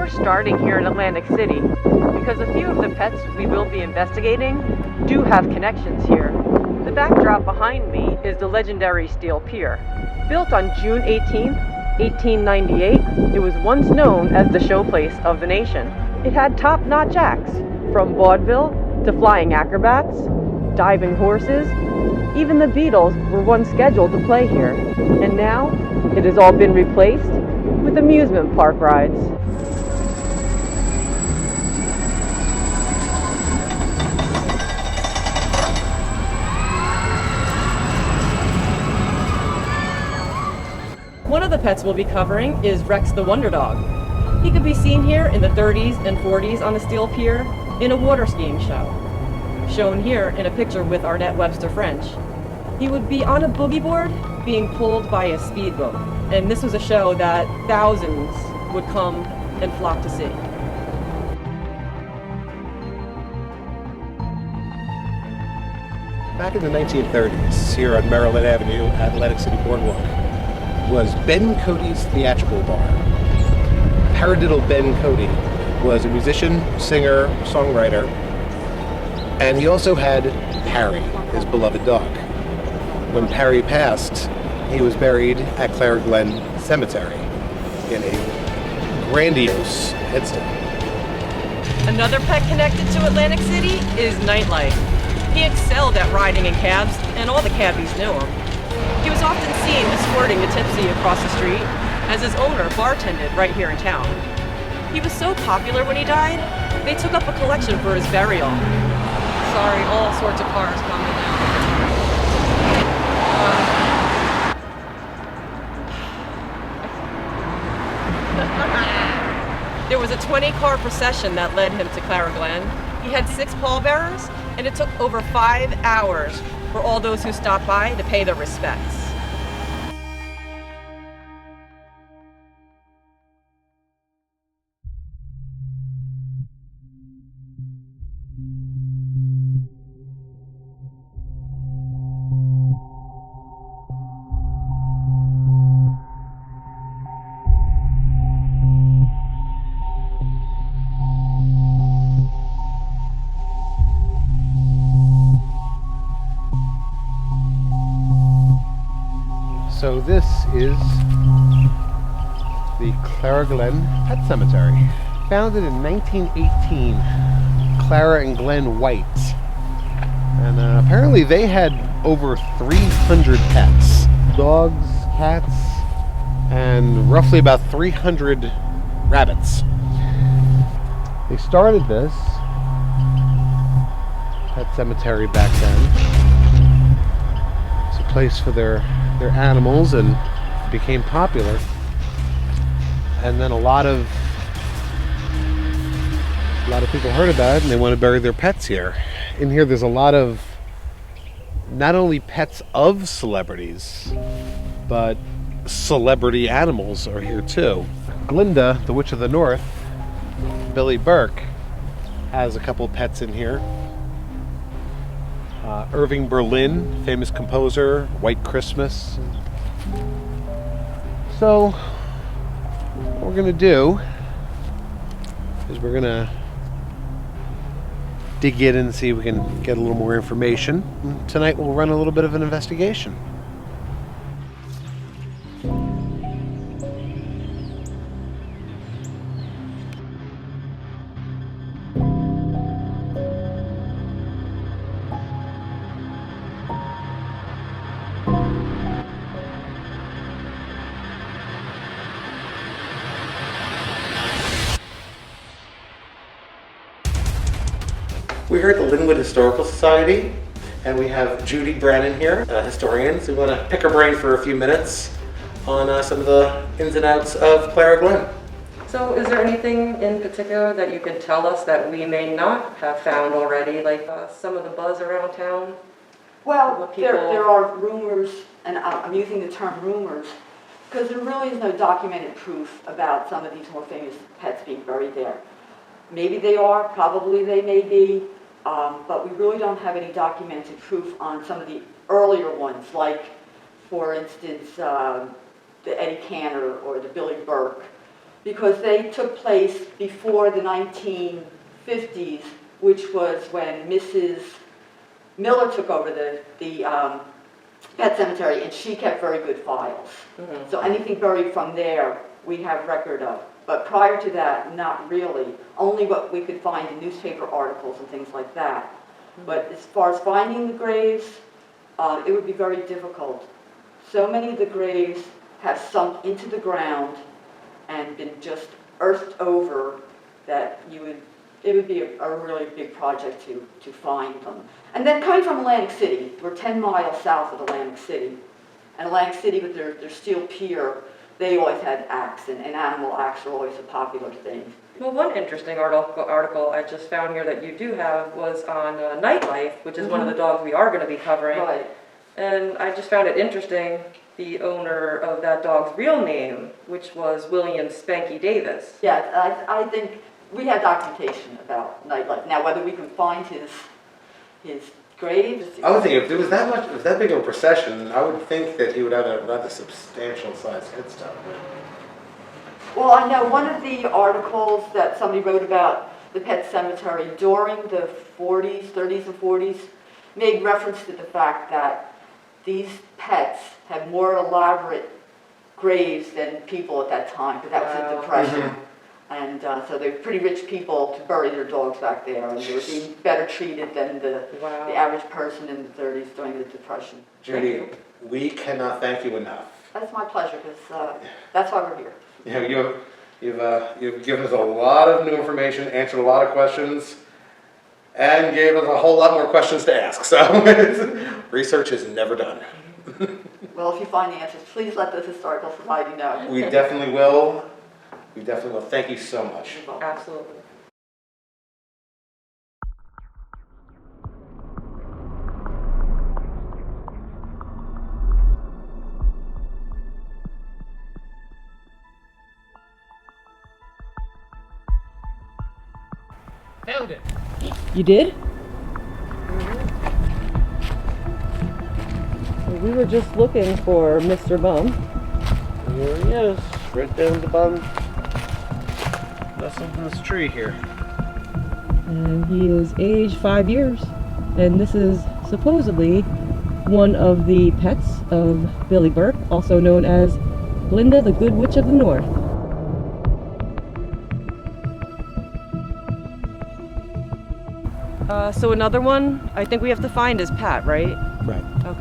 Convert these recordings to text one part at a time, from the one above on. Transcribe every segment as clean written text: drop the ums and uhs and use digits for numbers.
we're starting here in Atlantic City because a few of the pets we will be investigating do have connections here. The backdrop behind me is the legendary steel pier. Built on June 18th, 1898, it was once known as the showplace of the nation. It had top-notch acts, from vaudeville to flying acrobats, diving horses. Even the Beatles were once scheduled to play here, and now it has all been replaced with amusement park rides. One of the pets we'll be covering is Rex the Wonder Dog. He could be seen here in the 30s and 40s on the steel pier in a water skiing show. Shown here in a picture with Arnett Webster French. He would be on a boogie board being pulled by a speedboat. And this was a show that thousands would come and flock to see. Back in the 1930s, here on Maryland Avenue, Atlantic City Boardwalk, was Ben Cody's Theatrical Bar. Paradiddle Ben Cody was a musician, singer, songwriter, and he also had Parry, his beloved dog. When Parry passed, he was buried at Clara Glen Cemetery in a grandiose headstone. Another pet connected to Atlantic City is nightlife. He excelled at riding in cabs, and all the cabbies knew him. He was often seen escorting the tipsy across the street, as his owner bartended right here in town. He was so popular when he died, they took up a collection for his burial. Sorry, all sorts of cars coming down. There was a 20-car procession that led him to Clara Glen. He had 6 pallbearers, and it took over 5 hours for all those who stopped by to pay their respects. So this is the Clara Glen Pet Cemetery. Founded in 1918, Clara and Glenn White. And apparently they had over 300 pets. Dogs, cats, and roughly about 300 rabbits. They started this pet cemetery back then. It's a place for their animals, and it became popular. And then a lot of people heard about it and they want to bury their pets here. In here there's a lot of not only pets of celebrities, but celebrity animals are here too. Glinda, the Witch of the North, Billy Burke, has a couple pets in here. Irving Berlin, famous composer, White Christmas. So, what we're going to do is we're going to dig in and see if we can get a little more information. And tonight we'll run a little bit of an investigation. We're here at the Linwood Historical Society, and we have Judy Brannon here, a historian. So we want to pick her brain for a few minutes on some of the ins and outs of Clara Glen. So is there anything in particular that you can tell us that we may not have found already, like some of the buzz around town? Well, there are rumors, and I'm using the term rumors, because there really is no documented proof about some of these more famous pets being buried there. Maybe they are, probably they may be, but we really don't have any documented proof on some of the earlier ones, like, for instance, the Eddie Cantor or the Billy Burke. because they took place before the 1950s, which was when Mrs. Miller took over the pet cemetery, and she kept very good files. Mm-hmm. So anything buried from there, we have record of. But prior to that, not really. Only what we could find in newspaper articles and things like that. Mm-hmm. But as far as finding the graves, it would be very difficult. So many of the graves have sunk into the ground and been just earthed over that it would be a really big project to find them. And then coming from Atlantic City, we're 10 miles south of Atlantic City. And Atlantic City with their steel pier, they always had acts, and animal acts are always a popular thing. Well, one interesting article I just found here that you do have was on Nightlife, which is one of the dogs we are going to be covering. Right. And I just found it interesting, the owner of that dog's real name, which was William Spanky Davis. Yeah, I think we have documentation about Nightlife. Now, whether we can find his grave. I would think if there was that big of a procession, I would think that he would have a rather substantial sized headstone. Well, I know one of the articles that somebody wrote about the pet cemetery during the 40s, 30s and 40s made reference to the fact that these pets had more elaborate graves than people at that time, because that was the Depression. Mm-hmm. And so they're pretty rich people to bury their dogs back there, and they were being better treated than the average person in the 30s during the Depression. Judy, we cannot thank you enough. That's my pleasure, because that's why we're here. Yeah, you've given us a lot of new information, answered a lot of questions, and gave us a whole lot more questions to ask. So research is never done. Well, if you find the answers, please let the Historical Society know. We definitely will. We definitely will. Thank you so much. Absolutely. Found it. You did? Well, we were just looking for Mr. Bum. Here he is, right there in the bottom. Nestled in this tree here. And he is age 5 years. And this is supposedly one of the pets of Billy Burke, also known as Glinda the Good Witch of the North. So another one I think we have to find is Pat, right? Right. Okay.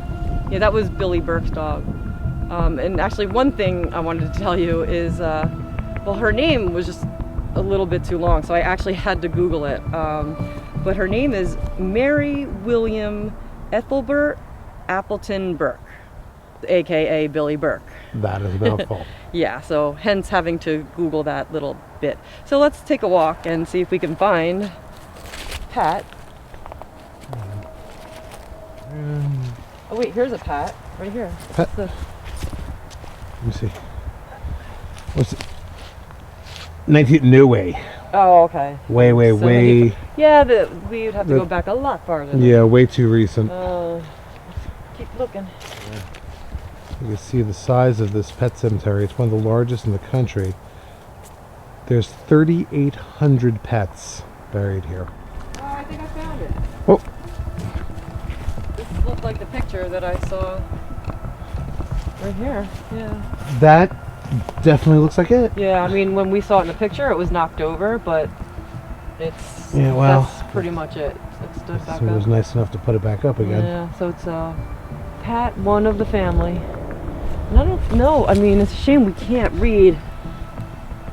Yeah, that was Billy Burke's dog. And actually one thing I wanted to tell you is, well, her name was just a little bit too long, so I actually had to Google it. But her name is Mary William Ethelbert Appleton Burke, aka Billy Burke. That is a mouthful. Yeah, so hence having to Google that little bit. So let's take a walk and see if we can find Pat. Oh wait, here's a Pat, right here. Pat. Let me see. What's it? 19, no way. Oh, okay. Way. Yeah, we'd have to go back a lot farther. Yeah, way too recent. Let's keep looking. You can see the size of this pet cemetery. It's one of the largest in the country. There's 3,800 pets buried here. Oh, I think I found it. Oh. This looked like the picture that I saw right here. Yeah. That definitely looks like it. Yeah, I mean, when we saw it in the picture, it was knocked over, but it's that's pretty much it. It stood back so it was up. nice enough to put it back up again. Yeah, so it's Pat, one of the family. And I don't know. I mean, it's a shame we can't read.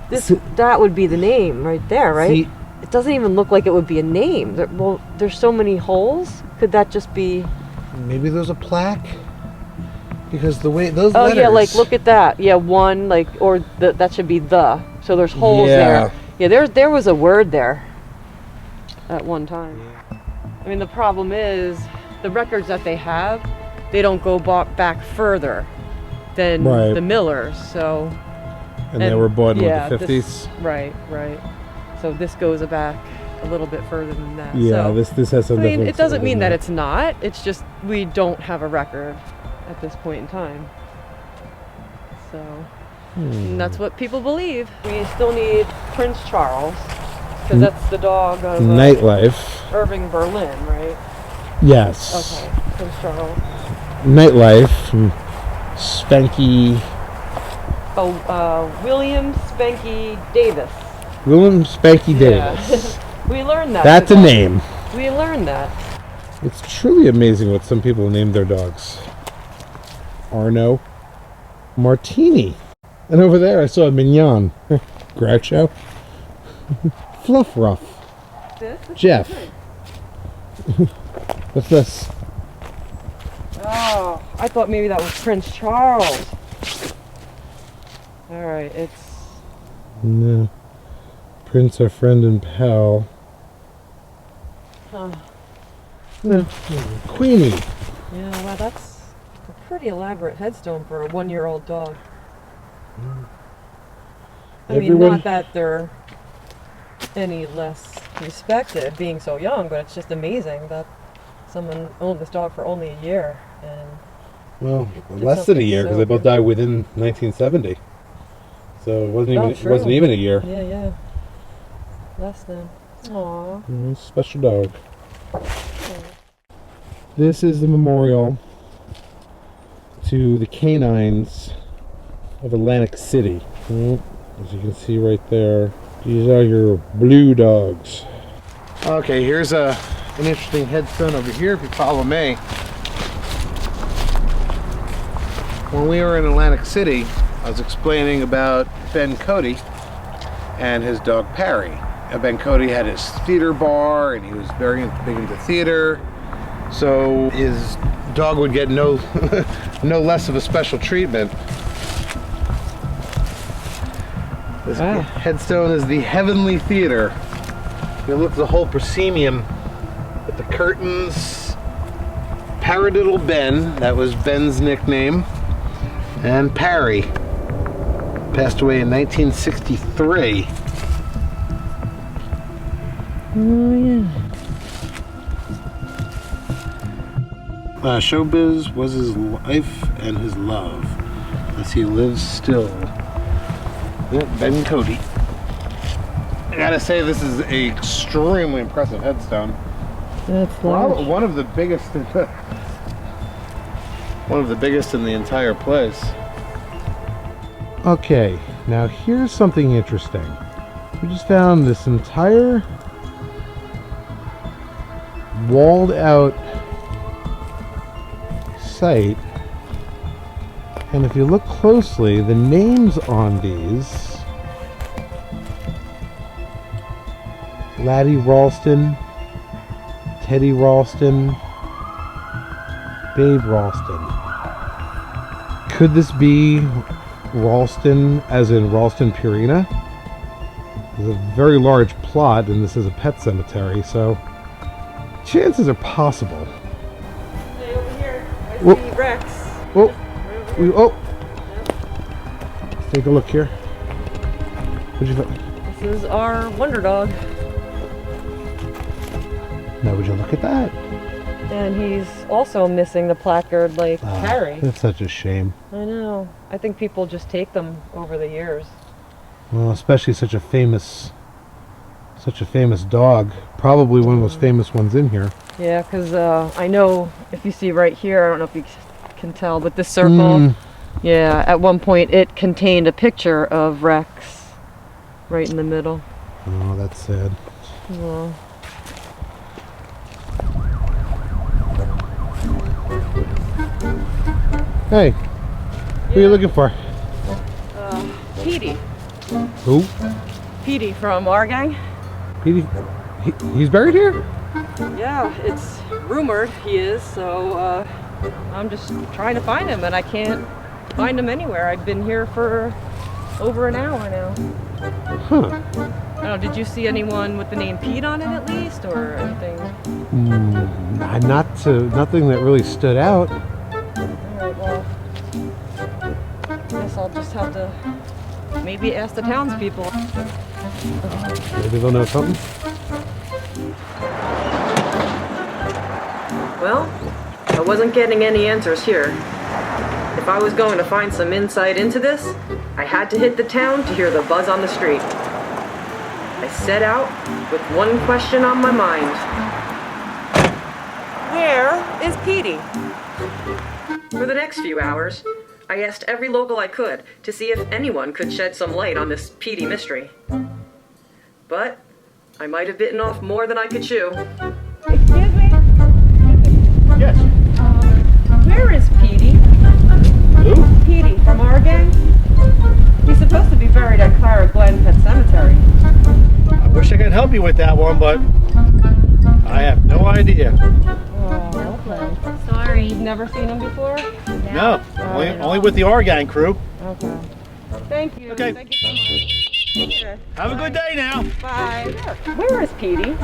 That would be the name right there, right? See, it doesn't even look like it would be a name. There's so many holes. Could that just be? maybe there's a plaque. Because the way those letters... Oh yeah, like look at that. Yeah, one, like, or that should be the. So there's holes there. Yeah, there was a word there at one time. Yeah. I mean, the problem is the records that they have, they don't go back further than the Millers. So. And they were bought in the 50s. Right. So this goes back a little bit further than that. Yeah, so, this has some. I mean, it doesn't mean that it's not. It's just we don't have a record at this point in time. So, And that's what people believe. We still need Prince Charles, because that's the dog of Nightlife. Irving Berlin, right? Yes. Okay, Prince Charles. Nightlife. Spanky. Oh, William Spanky Davis. William Spanky Davis. Yeah. We learned that. That's a name. We learned that. It's truly amazing what some people name their dogs. Arno. Martini. And over there I saw a Mignon. Groucho. Fluff Ruff. Jeff. What's this? Oh, I thought maybe that was Prince Charles. Alright, it's... No. Prince, our friend and pal. No. Queenie. Yeah, wow, that's a pretty elaborate headstone for a 1-year-old dog. I mean, not that they're any less respected being so young, but it's just amazing that someone owned this dog for only a year. And well, less than a year, because they both died within 1970. So it wasn't even a year. Yeah, yeah. Less than. Aww. Special dog. This is the memorial to the canines of Atlantic City. As you can see right there, these are your blue dogs. Okay, here's an interesting headstone over here if you follow me. When we were in Atlantic City, I was explaining about Ben Cody and his dog Perry. Ben Cody had his theater bar and he was very big into theater. So his dog would get no less of a special treatment. This headstone is the Heavenly Theater. You look at the whole proscenium with the curtains. Paradiddle Ben, that was Ben's nickname, and Parry. Passed away in 1963. Oh, yeah. Showbiz was his life and his love, as he lives still. Ben Cody. I gotta say, this is an extremely impressive headstone. That's large. One of the biggest in the, entire place. Okay, now here's something interesting. We just found this entire walled out site, and if you look closely, the names on these: Laddie Ralston, Teddy Ralston, Babe Ralston. Could this be Ralston, as in Ralston Purina? There's a very large plot, and this is a pet cemetery, so chances are possible. Hey, over here, I Whoa. see Rex. Let's take a look here. What'd you find? This is our wonder dog. Now would you look at that? And he's also missing the placard like Harry. That's such a shame. I know. I think people just take them over the years. Well, especially such a famous dog. Probably one of the most famous ones in here. Yeah, because I know if you see right here, I don't know if you can tell, but this circle, yeah, at one point it contained a picture of Rex right in the middle. Oh, that's sad. Well, Hey, who are you looking for? Petey. Who? Petey from our gang. Petey? He's buried here? Yeah, it's rumored he is, so I'm just trying to find him, and I can't find him anywhere. I've been here for over an hour now. Huh. I don't know, did you see anyone with the name Pete on it at least, or anything? Nothing that really stood out. Alright, well, I guess I'll just have to maybe ask the townspeople. Maybe they'll know something. Well, I wasn't getting any answers here. If I was going to find some insight into this, I had to hit the town to hear the buzz on the street. I set out with one question on my mind. Where is Petey? For the next few hours, I asked every local I could to see if anyone could shed some light on this Petey mystery. But I might have bitten off more than I could chew. Excuse me? Yes. Where is Petey? Who? Petey from our gang? He's supposed to be buried at Clara Glen Pet Cemetery. I wish I could help you with that one, but I have no idea. Oh, okay. Sorry. You've never seen him before? No, only with the R gang crew. Okay. Thank you. Okay. Thank you so much. Okay. Have a good day now. Bye. Where is Petey?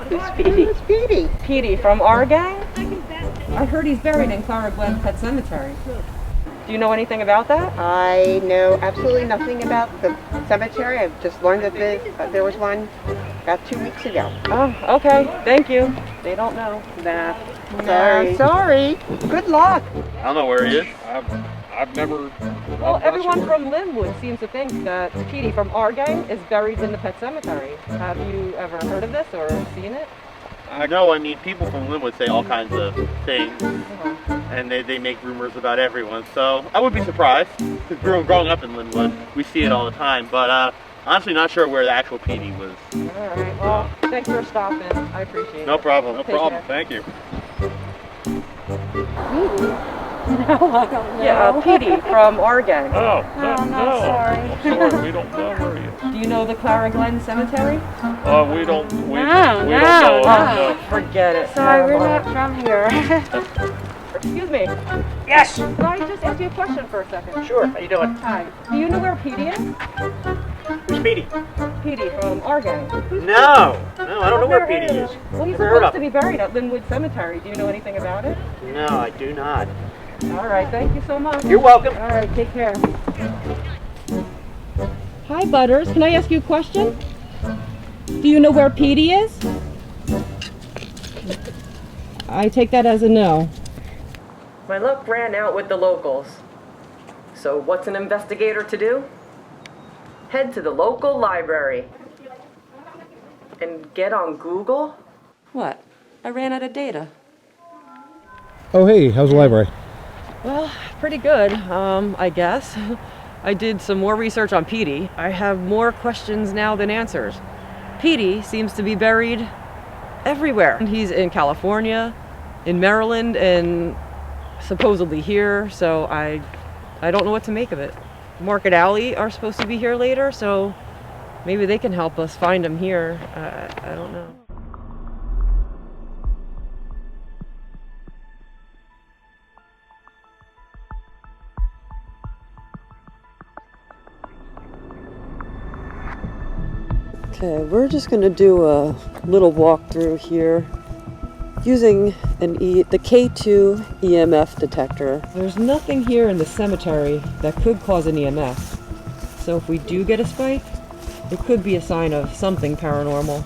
Who's Petey? Who's Petey? Petey from our gang? I heard he's buried in Clara Glen Pet Cemetery. Do you know anything about that? I know absolutely nothing about the cemetery. I've just learned that there was one about 2 weeks ago. Oh, okay. Thank you. They don't know. Nah. Sorry. Sorry. Good luck. I don't know where he is. I've never. Well, everyone from Linwood seems to think that Petey from our gang is buried in the pet cemetery. Have you ever heard of this or seen it? I know, I mean, people from Linwood say all kinds of things, and they make rumors about everyone, so I would be surprised. Because growing up in Linwood, we see it all the time, but honestly not sure where the actual Petey was. Alright, well, thanks for stopping. I appreciate it. No problem. No Take problem. care. Thank you. Yeah, Petey from our gang. Oh, no, sorry. I'm sorry, we don't know where he is. Do you know the Clara Glen Cemetery? We don't. We No, don't no, know. no. Forget it. Sorry, we're Never not mind. from here. Excuse me. Yes! Can I just ask you a question for a second? Sure, how you doing? Hi. Do you know where Petey is? Who's Petey? Petey from our gang. No, I don't know where Petey is. Well, he's Never heard supposed of to be buried at Linwood Cemetery. Do you know anything about it? No, I do not. All right, thank you so much. You're welcome. All right, take care. Hi, Butters. Can I ask you a question? Do you know where Petey is? I take that as a no. My luck ran out with the locals. So what's an investigator to do? Head to the local library. And get on Google? What? I ran out of data. Oh, hey, how's the library? Well, pretty good, I guess. I did some more research on Petey. I have more questions now than answers. Petey seems to be buried everywhere. He's in California, in Maryland, and supposedly here, so I don't know what to make of it. Market Alley are supposed to be here later, so maybe they can help us find him here. I don't know. Okay, we're just going to do a little walkthrough here using the K2 EMF detector. There's nothing here in the cemetery that could cause an EMF. So if we do get a spike, it could be a sign of something paranormal.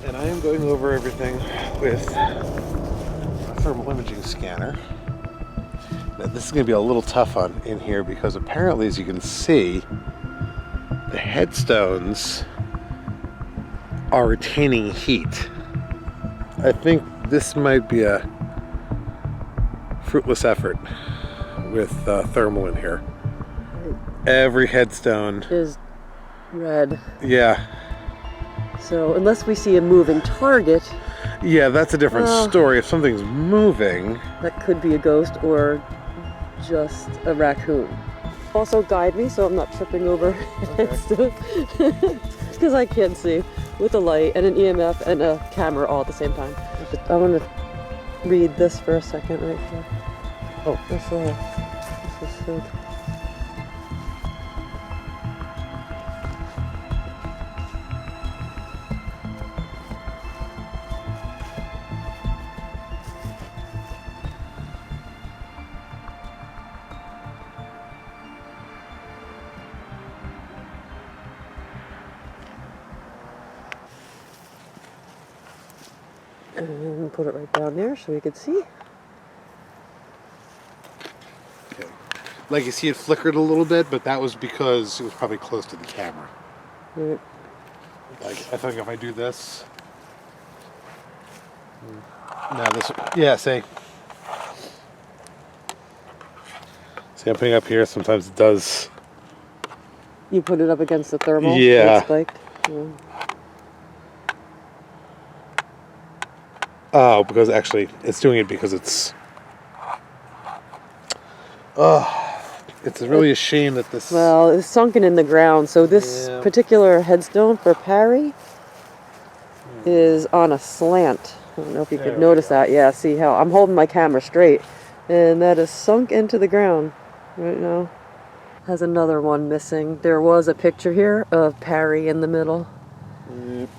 And I am going over everything with a thermal imaging scanner. Now, this is going to be a little tough in here because apparently, as you can see, the headstones are retaining heat. I think this might be a fruitless effort with thermal in here. Every headstone Is red. Yeah. So unless we see a moving target, Yeah, that's a different story. If something's moving, that could be a ghost or just a raccoon. Also guide me so I'm not tripping over because I can't see with a light and an EMF and a camera all at the same time. I want to read this for a second right here. Oh. This is so... And put it right down there so we could see. Like you see it flickered a little bit, but that was because it was probably close to the camera. Right. Like, I think if I do this. Now this, yeah, see? See, I'm putting up here, sometimes it does. You put it up against the thermal? Yeah. It's spiked? Yeah. Oh, because actually, it's doing it because it's... it's really a shame that this... Well, it's sunken in the ground, so this particular headstone for Parry is on a slant. I don't know if you could notice that. Yeah, see how I'm holding my camera straight, and that is sunk into the ground right now. Has another one missing. There was a picture here of Parry in the middle. Yep.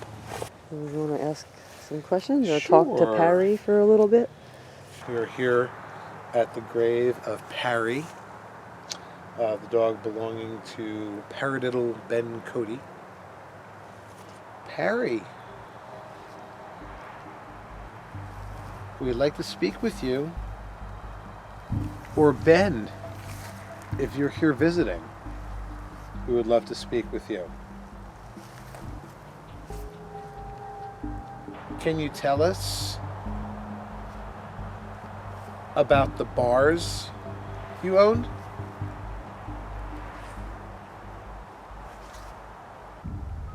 You want to ask some questions or talk to Parry for a little bit? We are here at the grave of Parry, the dog belonging to Paradiddle Ben Cody. Parry, we'd like to speak with you, or Ben, if you're here visiting. We would love to speak with you. Can you tell us about the bars you owned?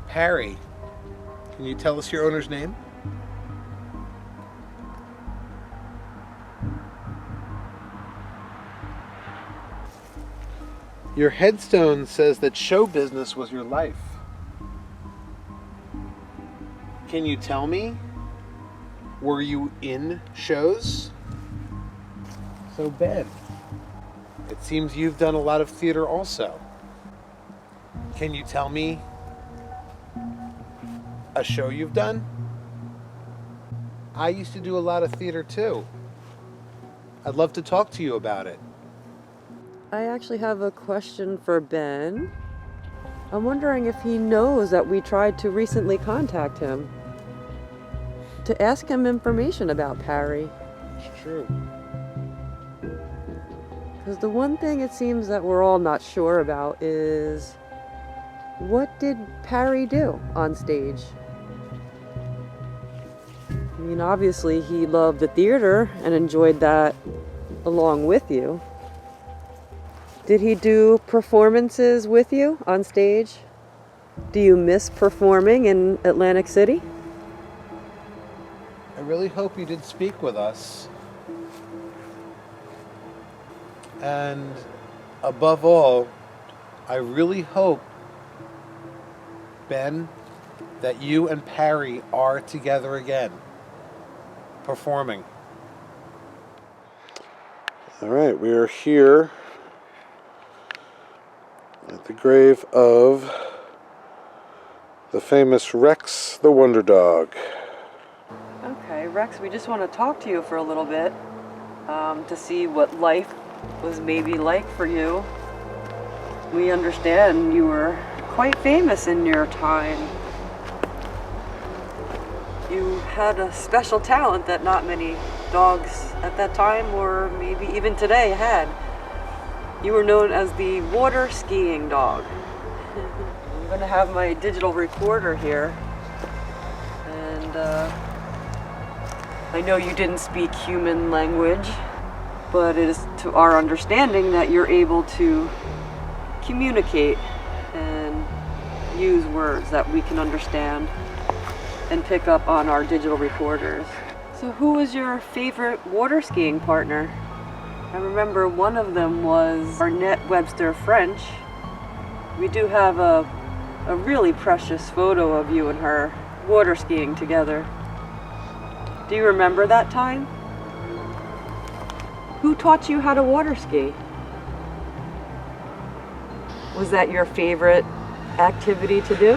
Harry, can you tell us your owner's name? Your headstone says that show business was your life. Can you tell me, were you in shows? So Ben, it seems you've done a lot of theater also. Can you tell me a show you've done? I used to do a lot of theater too. I'd love to talk to you about it. I actually have a question for Ben. I'm wondering if he knows that we tried to recently contact him to ask him information about Parry. It's true. Because the one thing it seems that we're all not sure about is, what did Parry do on stage? I mean, obviously he loved the theater and enjoyed that along with you. Did he do performances with you on stage? Do you miss performing in Atlantic City? I really hope you did speak with us. And above all, I really hope, Ben, that you and Parry are together again, performing. All right, we are here at the grave of the famous Rex the Wonder Dog. Okay, Rex, we just want to talk to you for a little bit to see what life was maybe like for you. We understand you were quite famous in your time. You had a special talent that not many dogs at that time, or maybe even today, had. You were known as the water skiing dog. I'm going to have my digital recorder here, and I know you didn't speak human language, but it is to our understanding that you're able to communicate and use words that we can understand and pick up on our digital recorders. So who was your favorite water skiing partner? I remember one of them was Arnett Webster French. We do have a really precious photo of you and her water skiing together. Do you remember that time? Who taught you how to water ski? Was that your favorite activity to do?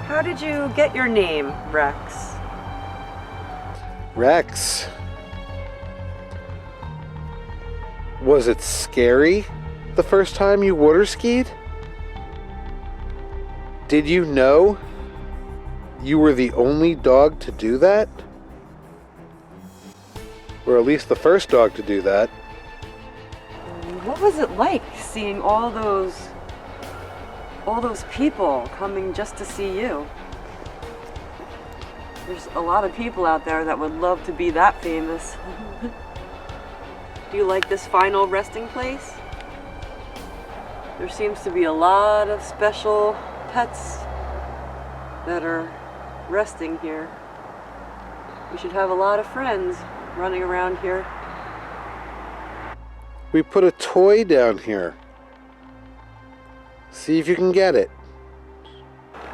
How did you get your name, Rex? Rex, was it scary the first time you water skied? Did you know you were the only dog to do that? Or at least the first dog to do that. What was it like seeing all those people coming just to see you? There's a lot of people out there that would love to be that famous. Do you like this final resting place? There seems to be a lot of special pets that are resting here. You should have a lot of friends running around here. We put a toy down here. See if you can get it.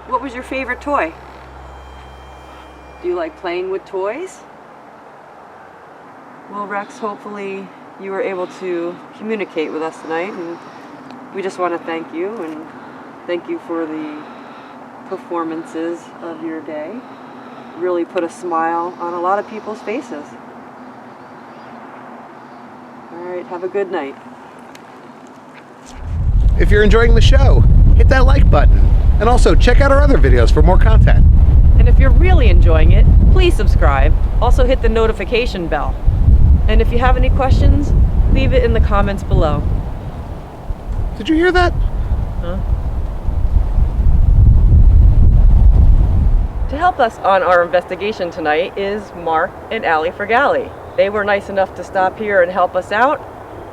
What was your favorite toy? Do you like playing with toys? Well, Rex, hopefully you were able to communicate with us tonight, and we just want to thank you and thank you for the performances of your day. Really put a smile on a lot of people's faces. All right, have a good night. If you're enjoying the show, hit that like button. And also check out our other videos for more content. And if you're really enjoying it, please subscribe. Also hit the notification bell. And if you have any questions, leave it in the comments below. Did you hear that? Huh? To help us on our investigation tonight is Mark and Allie FRAGALE'S. They were nice enough to stop here and help us out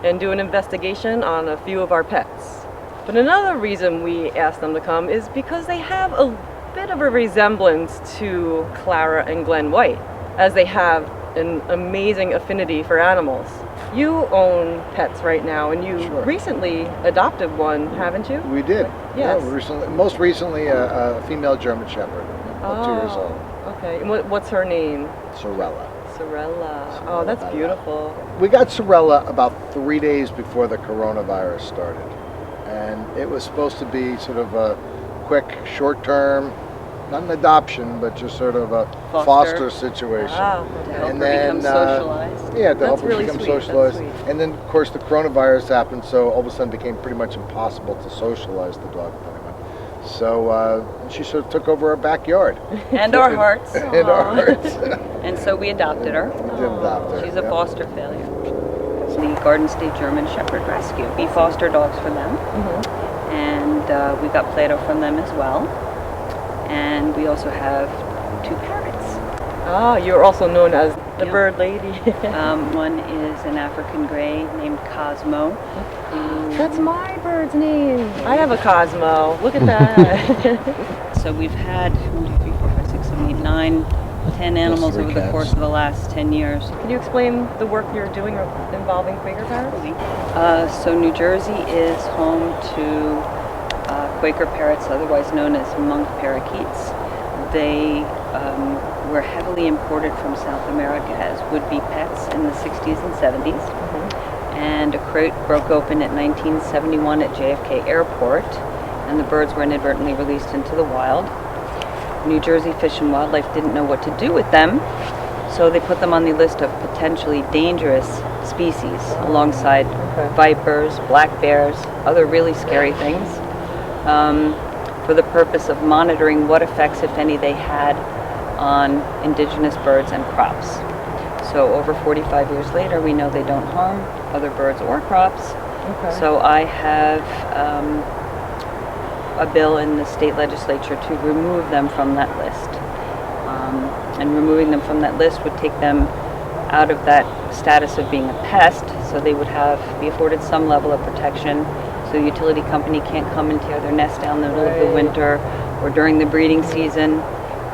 and do an investigation on a few of our pets. But another reason we asked them to come is because they have a bit of a resemblance to Clara and Glenn White, as they have an amazing affinity for animals. You own pets right now, and you recently adopted one, haven't you? We did. Yes. Yeah, most recently a female German Shepherd, about 2 years old. Okay. And what's her name? Sorella. Sorella. Oh, that's beautiful. We got Sorella about 3 days before the coronavirus started. And it was supposed to be sort of a quick, short-term, not an adoption, but just sort of a foster situation. Ah, To help and her then, become socialized. Yeah, to help That's her really become sweet. That's socialized. sweet. And then, of course, the coronavirus happened, so all of a sudden it became pretty much impossible to socialize the dog with anyone. So she sort of took over our backyard. And our hearts. And our hearts. And so we adopted her. We did adopt her. She's a yeah. foster failure. It's the Garden State German Shepherd Rescue. We foster dogs for them. And we got Plato from them as well. And we also have 2 parrots. Ah, you're also known as the bird lady. One is an African gray named Cosmo. That's my bird's name. I have a Cosmo. Look at that. So we've had 1, 2, 3, 4, 5, 6, 7, 8, 9, 10 animals over the course of the last 10 years. Can you explain the work you're doing involving Quaker parrots? So New Jersey is home to Quaker parrots, otherwise known as monk parakeets. They were heavily imported from South America as would-be pets in the 60s and 70s. And a crate broke open in 1971 at JFK Airport, and the birds were inadvertently released into the wild. New Jersey Fish and Wildlife didn't know what to do with them, so they put them on the list of potentially dangerous species alongside vipers, black bears, other really scary things, for the purpose of monitoring what effects, if any, they had on indigenous birds and crops. So over 45 years later, we know they don't harm other birds or crops. So I have a bill in the state legislature to remove them from that list. And removing them from that list would take them out of that status of being a pest, so they would be afforded some level of protection. So the utility company can't come and tear their nest down in the middle of the winter or during the breeding season.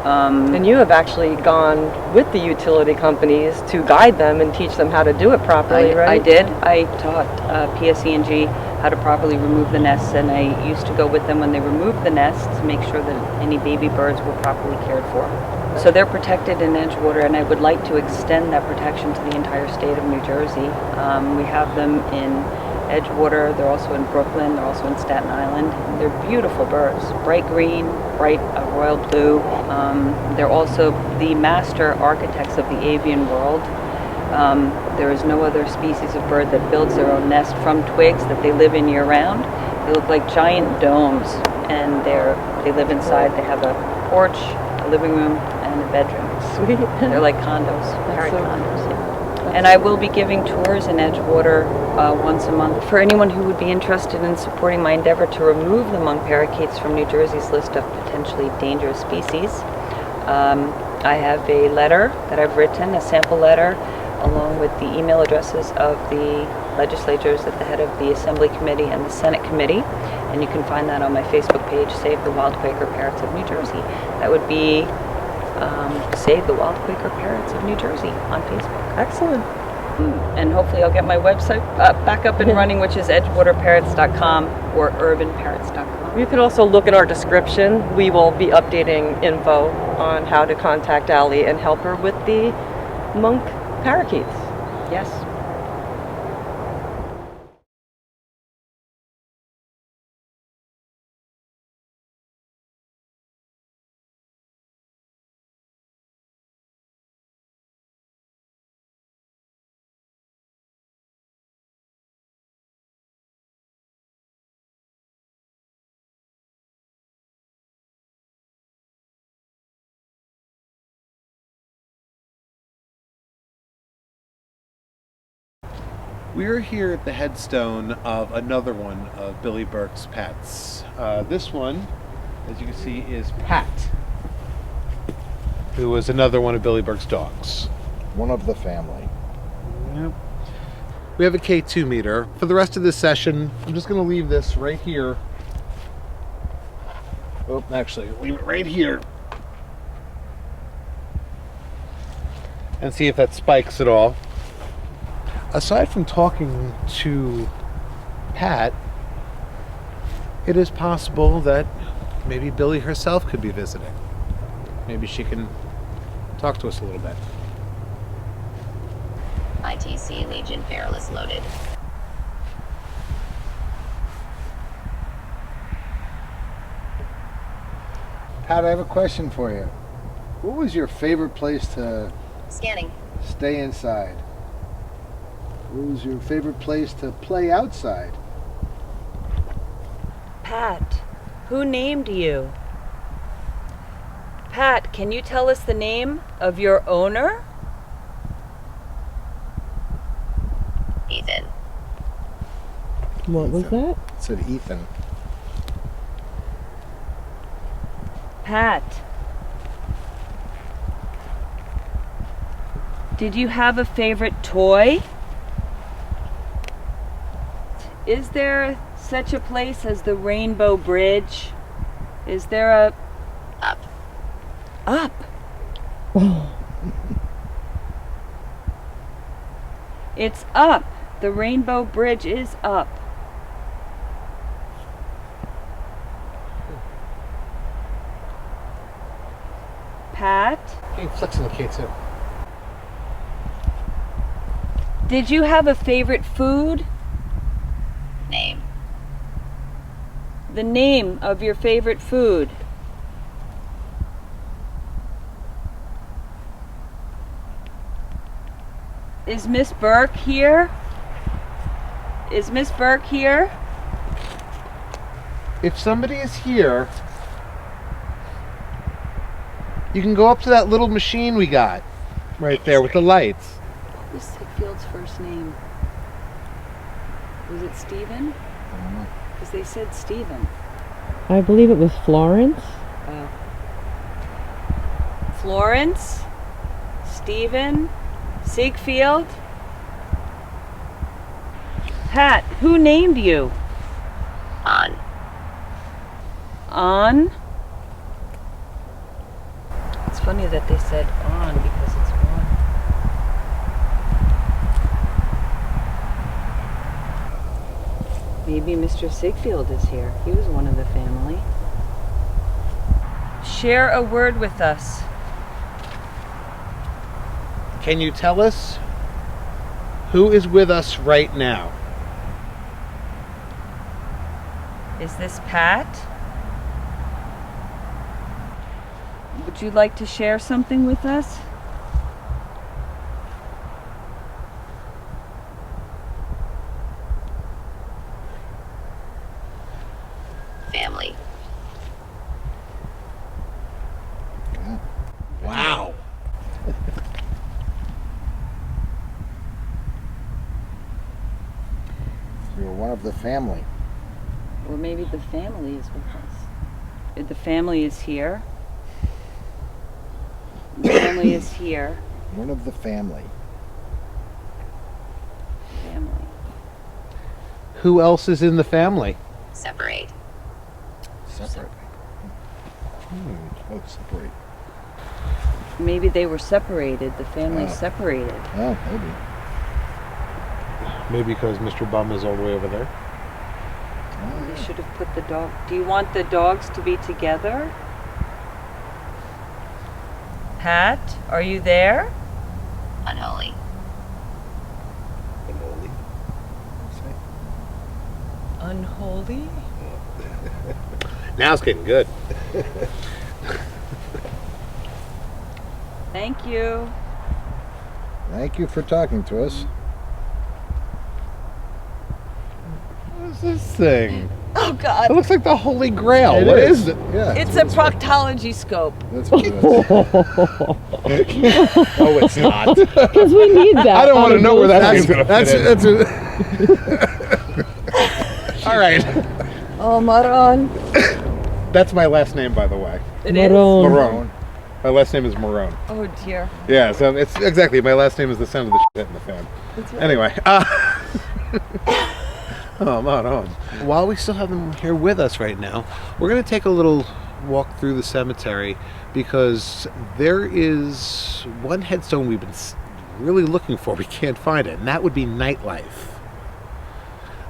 And you have actually gone with the utility companies to guide them and teach them how to do it properly, right? I did. I taught PSE&G how to properly remove the nests, and I used to go with them when they removed the nests to make sure that any baby birds were properly cared for. So they're protected in Edgewater, and I would like to extend that protection to the entire state of New Jersey. We have them in Edgewater, they're also in Brooklyn, they're also in Staten Island. They're beautiful birds, bright green, bright royal blue. They're also the master architects of the avian world. There is no other species of bird that builds their own nest from twigs that they live in year-round. They look like giant domes, and they live inside. They have a porch, a living room, and a bedroom. Sweet. They're like condos, parrot condos. And I will be giving tours in Edgewater once a month. For anyone who would be interested in supporting my endeavor to remove the monk parakeets from New Jersey's list of potentially dangerous species, I have a letter that I've written, a sample letter, along with the email addresses of the legislators at the head of the Assembly Committee and the Senate Committee. And you can find that on my Facebook page, Save the Wild Quaker Parrots of New Jersey. That would be Save the Wild Quaker Parrots of New Jersey on Facebook. Excellent. And hopefully I'll get my website back up and running, which is edgewaterparrots.com or urbanparrots.com. You can also look in our description. We will be updating info on how to contact Allie and help her with the monk parakeets. Yes. We're here at the headstone of another one of Billy Burke's pets. This one, as you can see, is Pat, who was another one of Billy Burke's dogs. One of the family. Yep. We have a K2 meter. For the rest of this session, I'm just going to leave this right here. Oh, actually, leave it right here. And see if that spikes at all. Aside from talking to Pat, it is possible that maybe Billy herself could be visiting. Maybe she can talk to us a little bit. ITC Legion Fearless loaded. Pat, I have a question for you. What was your favorite place to Scanning. stay inside? What was your favorite place to play outside? Pat, who named you? Pat, can you tell us the name of your owner? Ethan. What was that? It said Ethan. Pat, did you have a favorite toy? Is there such a place as the Rainbow Bridge? Is there a... Up. Up? It's up. The Rainbow Bridge is up. Pat? Hey, flicks in the K2. Did you have a favorite food? Name. The name of your favorite food. Is Miss Burke here? Is Miss Burke here? If somebody is here, you can go up to that little machine we got right there with the lights. What was Sickfield's first name? Was it Stephen? I don't know. Because they said Stephen. I believe it was Florence. Oh. Florence? Stephen? Siegfried? Pat, who named you? On. On? It's funny that they said on because it's on. Maybe Mr. Siegfried is here. He was one of the family. Share a word with us. Can you tell us who is with us right now? Is this Pat? Would you like to share something with us? Family. Wow. of the family. Or maybe the family is with us. If the family is here. The family is here. One of the family. Family. Who else is in the family? Separate. Separate. Oh, separate. Maybe they were separated. The family separated. Oh, maybe. Maybe because Mr. Bum is all the way over there. They should have put the dog. Do you want the dogs to be together? Pat, are you there? Unholy. Unholy? Now it's getting good. Thank you. Thank you for talking to us. What is this thing? Oh, God. It looks like the Holy Grail. It What is. is it? Yeah. It's a proctology scope. That's what it is. Oh, it's not. Because we need that. I don't want to know where that That's, thing's going to fit in. All right. Oh, Maron. That's my last name, by the way. It is? Marone. My last name is Marone. Oh, dear. Yeah, so it's exactly. My last name is the sound of the shit in the fan. Anyway. Oh, Marone. While we still have them here with us right now, we're going to take a little walk through the cemetery because there is one headstone we've been really looking for. We can't find it, and that would be nightlife.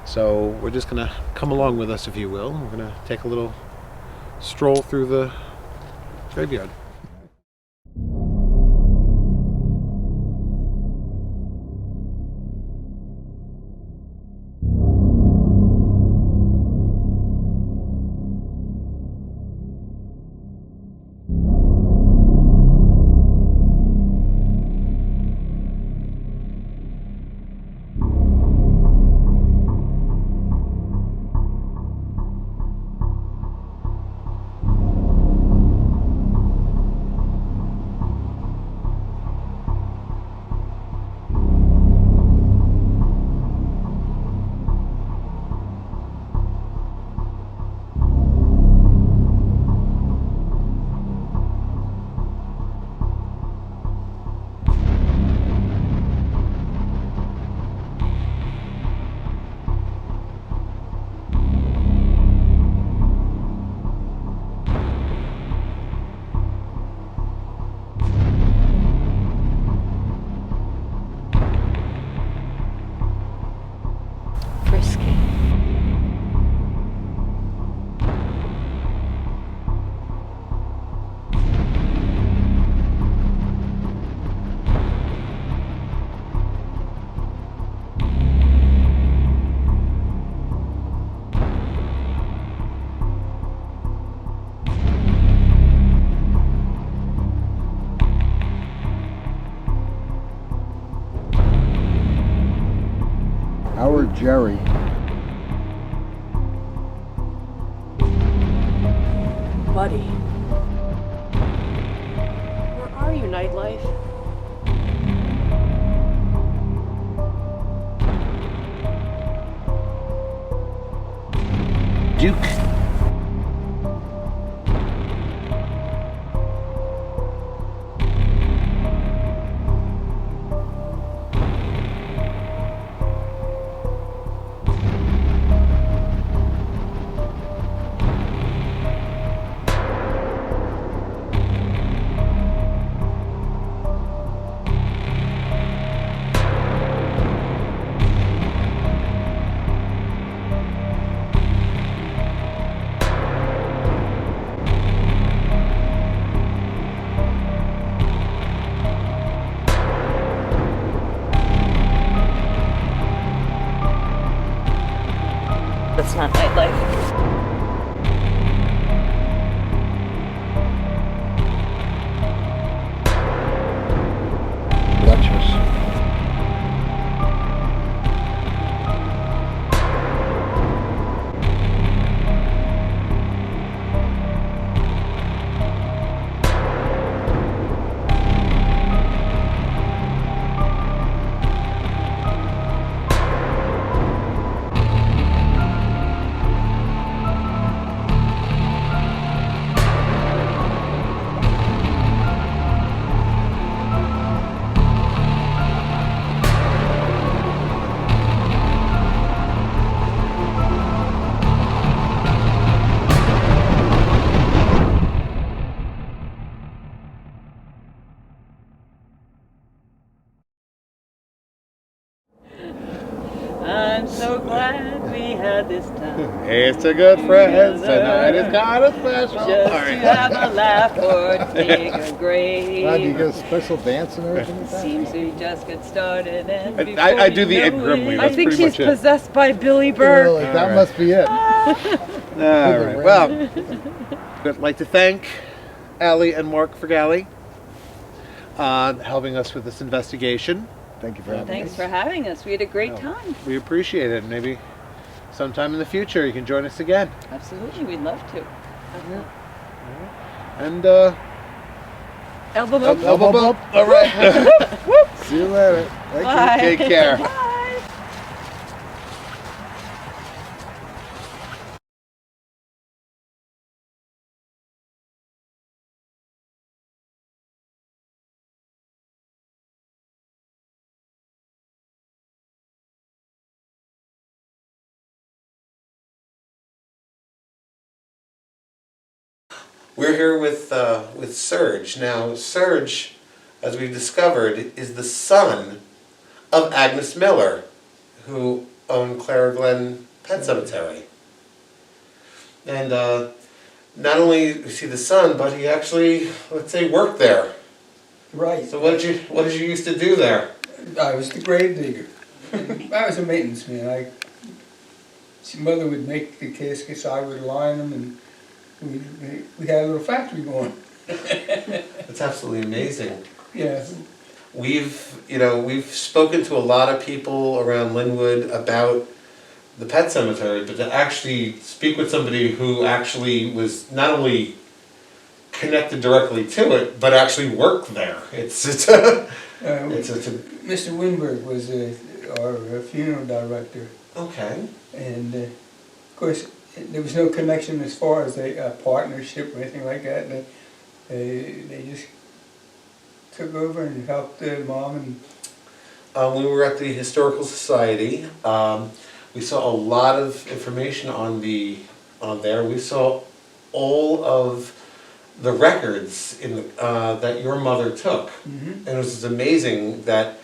So we're just going to come along with us, if you will. We're going to take a little stroll through the graveyard. Our Jerry. Buddy. Where are you, nightlife? Duke. That's not nightlife. Lectures. glad this time. It's a good friend. Tonight is kind of special. Just to have a laugh or take a great. God, you get a special dance and everything like that? Seems we just get started and I do the Ed Grimley. I think she's possessed by Billy Bird. Really, that must be it. All right. Well, I'd like to thank Allie and Mark Fragale on helping us with this investigation. Thank you for having Thanks us. for having us. We had a great time. We appreciate it. Maybe sometime in the future you can join us again. Absolutely, we'd love to. And Elbow bump. elbow bump. All right. See you later. Thank Bye. Take care. Bye. We're here with Serge. Now, Serge, as we've discovered, is the son of Agnes Miller, who owned Clara Glen Pet Cemetery. And not only is he the son, but he actually, let's say, worked there. Right. So what did you used to do there? I was the grave digger. I was a maintenance man. Mother would make the caskets, I would line them, and we had a little factory going. That's absolutely amazing. Yeah. We've spoken to a lot of people around Linwood about the pet cemetery, but to actually speak with somebody who actually was not only connected directly to it, but actually worked there. Mr. Winberg was our funeral director. Okay. And of course, there was no connection as far as a partnership or anything like that. They just took over and helped Mom. And we were at the Historical Society. We saw a lot of information on there. We saw all of the records that your mother took, and it was amazing that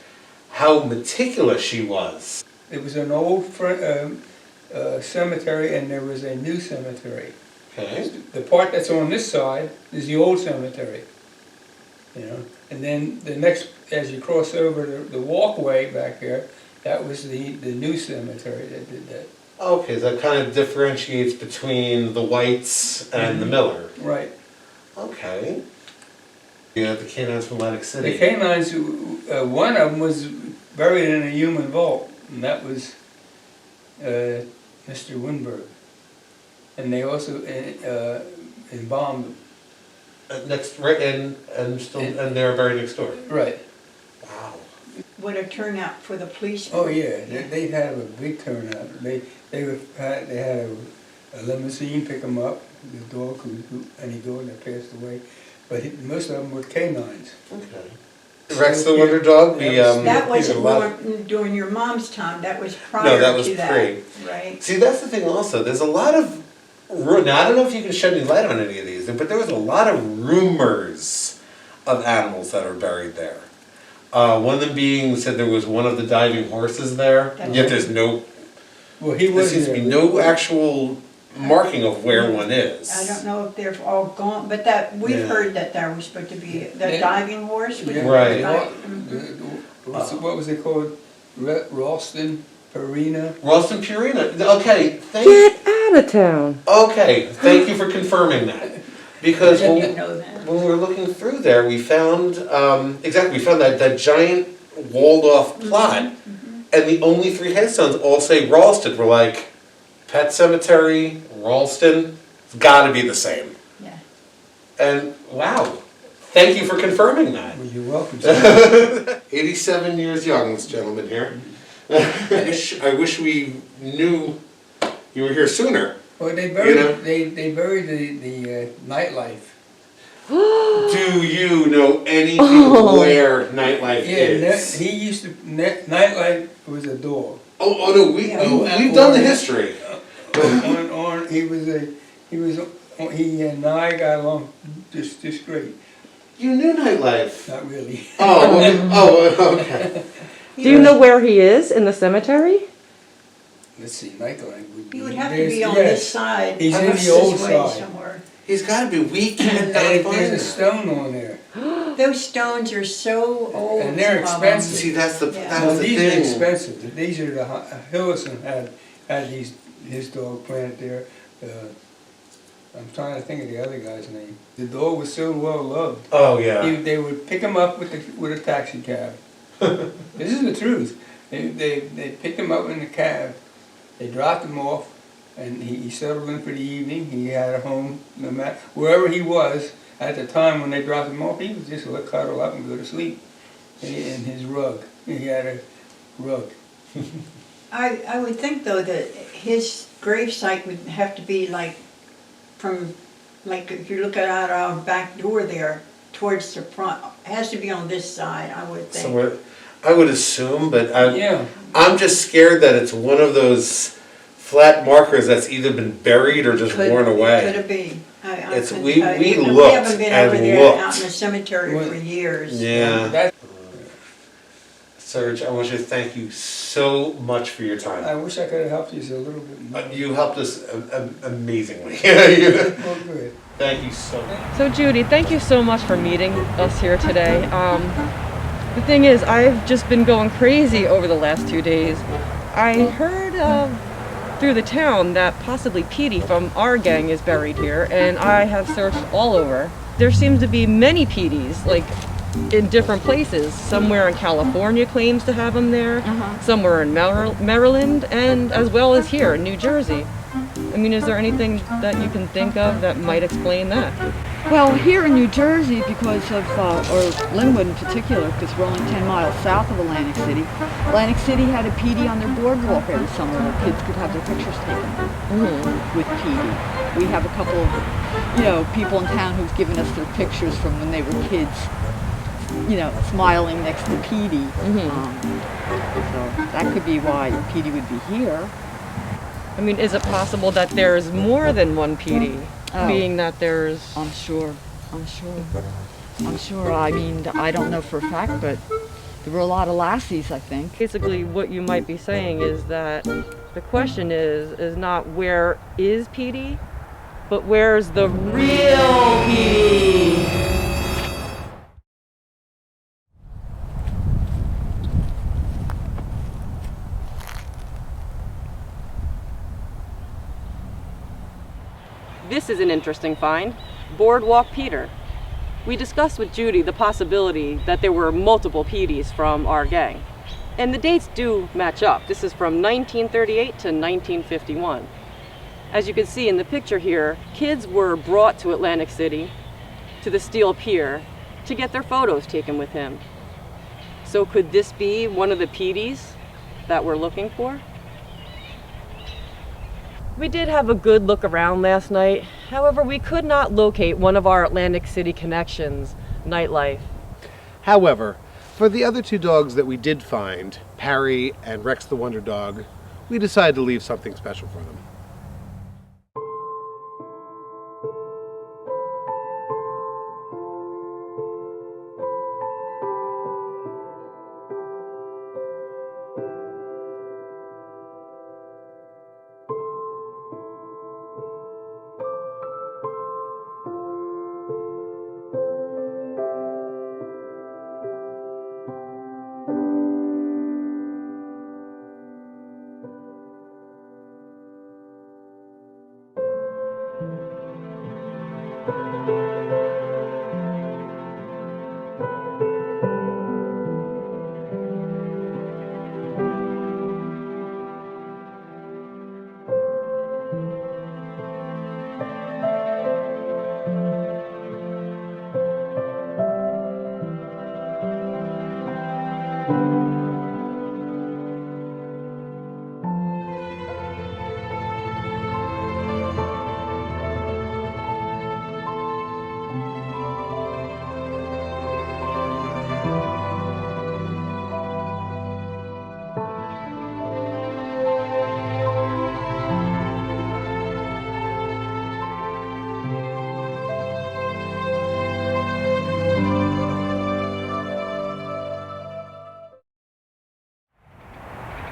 how meticulous she was. It was an old cemetery, and there was a new cemetery. Okay. The part that's on this side is the old cemetery, and then the next, as you cross over the walkway back there, that was the new cemetery that did that. Okay, so that kind of differentiates between the Whites and the Miller. Right. Okay. Yeah, the canines from Atlantic City. The canines, one of them was buried in a human vault, and that was Mr. Winberg. And they also embalmed him. And they're buried next door. Right. Wow. What a turnout for the police. Oh yeah, they had a big turnout. They had a limousine pick them up. The dog any dog that passed away, but most of them were canines. Okay. Rex the Wonder Dog. That wasn't during your mom's time. That was prior to that. No, that was pre. Right. See, that's the thing. Also, there's a lot of. Now, I don't know if you can shed any light on any of these, but there was a lot of rumors of animals that are buried there. One of them being said there was one of the diving horses there, yet there's no. Well, there seems to be no actual marking of where one is. I don't know if they're all gone, but that we've heard that there was supposed to be the diving horse. Right. What was it called? Ralston Purina. Ralston Purina. Okay. Get out of town. Okay. Thank you for confirming that. Because when we were looking through there, we found we found that giant walled off plot, and the only 3 headstones all say Ralston. We're like, Pet Cemetery, Ralston, it's got to be the same. Yeah. And wow, thank you for confirming that. Well, you're welcome. 87 years young, this gentleman here. I wish we knew you were here sooner. Well, they buried they buried the nightlife. Do you know anything where nightlife is? He used to. Nightlife was a dog. Oh no, we've done the history. He and I got along just great. You knew nightlife. Not really. Oh, okay. Do you know where he is in the cemetery? let's see, Michael, would be. He would have to be on this side. He's in this the old way side. somewhere. He's got to be. We cannot And find there's a him. stone on there. Those stones are so old. And they're some of them. expensive. See, that's the Yeah. that No, was the these thing. are expensive. These are the Hillison had his dog planted there. I'm trying to think of the other guy's name. The dog was so well loved. Oh yeah. They would pick him up with a taxi cab. This is the truth. They picked him up in the cab. They dropped him off, and he settled in for the evening. He had a home, no matter wherever he was at the time when they dropped him off. He would just cuddle up and go to sleep in his rug. He had a rug. I would think though that his gravesite would have to be like if you look out our back door there towards the front, it has to be on this side, I would think. Somewhere, I would assume, but Yeah. I'm just scared that it's one of those flat markers that's either been buried or just worn away. Could it be? I It's- couldn't we- tell you. we We looked haven't been and over there looked. out in the cemetery for years. Yeah. Serge, I want you to thank you so much for your time. I wish I could have helped you a little bit more. You helped us amazingly. Well, good. Thank you so much. So Judy, thank you so much for meeting us here today. The thing is, I've just been going crazy over the last 2 days. I heard through the town that possibly Petey from our gang is buried here, and I have searched all over. There seems to be many Peteys, like in different places. Somewhere in California claims to have him there, somewhere in Maryland, and as well as here in New Jersey. I mean, is there anything that you can think of that might explain that? Well, here in New Jersey, because of, or Linwood in particular, because we're only 10 miles south of Atlantic City had a Petey on their boardwalk every summer where kids could have their pictures taken with Petey. We have a couple of, people in town who've given us their pictures from when they were kids, smiling next to Petey. So that could be why Petey would be here. I mean, is it possible that there's more than one Petey? Being that there's... I'm sure. I mean, I don't know for a fact, but there were a lot of lassies, I think. Basically, what you might be saying is that the question is not where is Petey, but where's the real Petey? This is an interesting find, Boardwalk Peter. We discussed with Judy the possibility that there were multiple Peteys from our gang. And the dates do match up. This is from 1938 to 1951. As you can see in the picture here, kids were brought to Atlantic City, to the steel pier, to get their photos taken with him. So could this be one of the Peteys that we're looking for? We did have a good look around last night. However, we could not locate one of our Atlantic City connections, Nightlife. However, for the other two dogs that we did find, Parry and Rex the Wonder Dog, we decided to leave something special for them.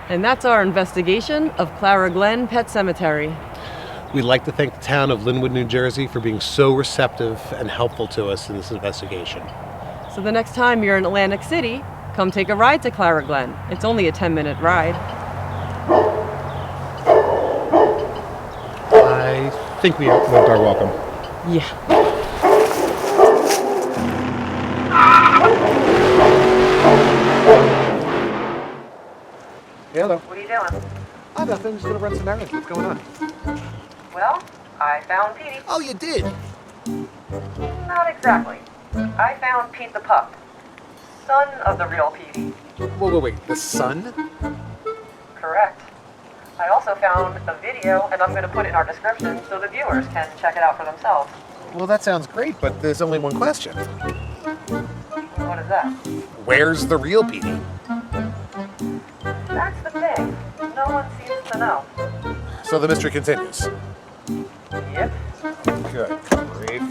And that's our investigation of Clara Glen Pet Cemetery. We'd like to thank the town of Linwood, New Jersey for being so receptive and helpful to us in this investigation. So the next time you're in Atlantic City, come take a ride to Clara Glen. It's only a 10-minute ride. I think we went our welcome. Yeah. Hello. What are you doing? Oh, nothing. Just gonna run some errands. What's going on? Well, I found Petey. Oh, you did? Not exactly. I found Pete the pup, son of the real Petey. Wait. The son? Correct. I also found a video, and I'm going to put it in our description so the viewers can check it out for themselves. Well, that sounds great, but there's only one question. What is that? Where's the real Petey? That's the thing. No one seems to know. So the mystery continues. Yep. Good. Great.